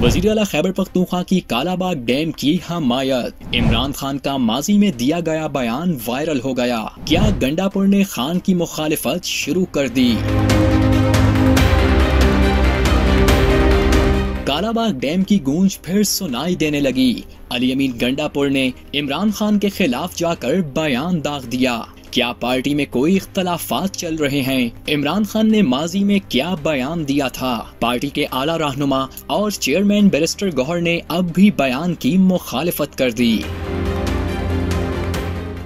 वज़ीर आला खैबर पख्तूनख्वा की कालाबाग डैम की हमायत। इमरान खान का माजी में दिया गया बयान वायरल हो गया। क्या गंडापुर ने खान की मुखालिफत शुरू कर दी? कालाबाग डैम की गूंज फिर सुनाई देने लगी। अली अमीन गंडापुर ने इमरान खान के खिलाफ जाकर बयान दाग दिया। क्या पार्टी में कोई इख्तलाफात चल रहे हैं? इमरान खान ने माजी में क्या बयान दिया था? पार्टी के आला रहनुमा और चेयरमैन बैरिस्टर गौहर ने अब भी बयान की मुखालिफत कर दी।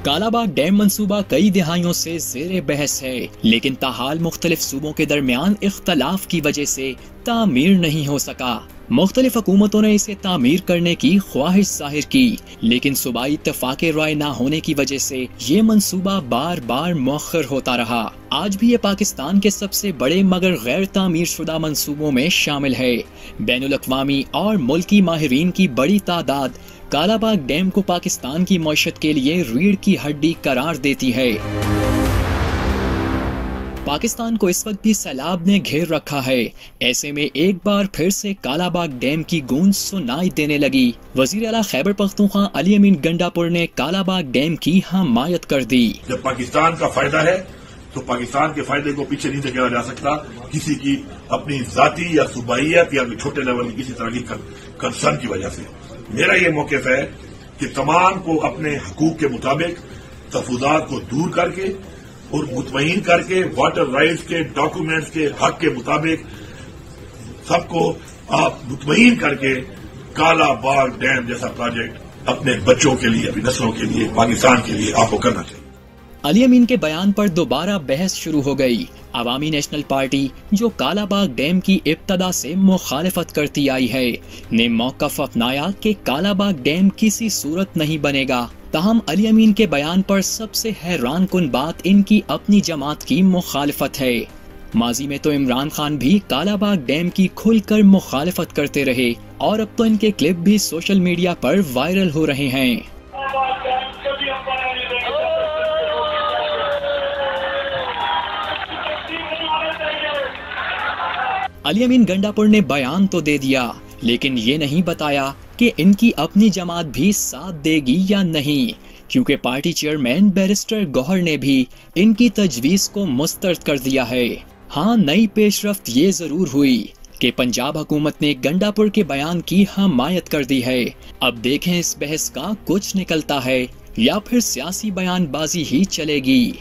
कालाबाग डैम मंसूबा कई दिहाइयों से ज़ेरे बहस है, लेकिन ताहाल मुख्तलिफ सूबों के दरमियान इख्तलाफ की वजह से तामीर नहीं हो सका। मुख्तलिफ हुकूमतों ने इसे तामीर करने की ख्वाहिश जाहिर की, लेकिन सूबाई इत्तफाक़ राय न होने की वजह से ये मंसूबा बार बार मौखर होता रहा। आज भी ये पाकिस्तान के सबसे बड़े मगर गैर तामीर शुदा मंसूबों में शामिल है। बैनुल अक़वामी और मुल्की माहिरीन की बड़ी तादाद कालाबाग डैम को पाकिस्तान की मईशत के लिए रीढ़ की हड्डी करार देती है। पाकिस्तान को इस वक्त भी सैलाब ने घेर रखा है। ऐसे में एक बार फिर से कालाबाग डैम की गूंज सुनाई देने लगी। वज़ीर आला खैबर पख्तूनख्वा अली अमीन गंडापुर ने कालाबाग डैम की हमायत कर दी। जब पाकिस्तान का फायदा है तो पाकिस्तान के फायदे को पीछे नहीं धकेला जा सकता किसी की अपनी जाती या सूबाइयत या छोटे लेवल की किसी तरह की कंसर्न की वजह से। मेरा ये मौक़िफ़ है कि तमाम को अपने हकूक के मुताबिक तहफ़्फ़ुज़ात को दूर करके और मुतमईन करके वाटर राइट्स के डॉक्यूमेंट्स के हक के मुताबिक सबको आप मुतमईन करके कालाबाग डैम जैसा प्रोजेक्ट अपने बच्चों के लिए, अपनी नस्लों के लिए, पाकिस्तान के लिए आपको करना चाहिए। अली अमीन के बयान पर दोबारा बहस शुरू हो गई। अवामी नेशनल पार्टी, जो कालाबाग डैम की इब्तदा से मुखालिफत करती आई है, ने मौक़िफ़ अपनाया कि कालाबाग डैम किसी सूरत नहीं बनेगा। ताहम अली अमीन के बयान पर सबसे हैरान कुन बात इनकी अपनी जमात की मुखालिफत है। माजी में तो इमरान खान भी कालाबाग डैम की खुलकर मुखालिफत करते रहे और अब तो इनके क्लिप भी सोशल मीडिया पर वायरल हो रहे हैं। अली अमीन गंडापुर ने बयान तो दे दिया, लेकिन ये नहीं बताया कि इनकी अपनी जमात भी साथ देगी या नहीं, क्योंकि पार्टी चेयरमैन बैरिस्टर गौहर ने भी इनकी तजवीज़ को मुस्तरद कर दिया है। हाँ, नई पेशरफ्त ये जरूर हुई कि पंजाब हुकूमत ने गंडापुर के बयान की हमायत कर दी है। अब देखें इस बहस का कुछ निकलता है या फिर सियासी बयानबाजी ही चलेगी।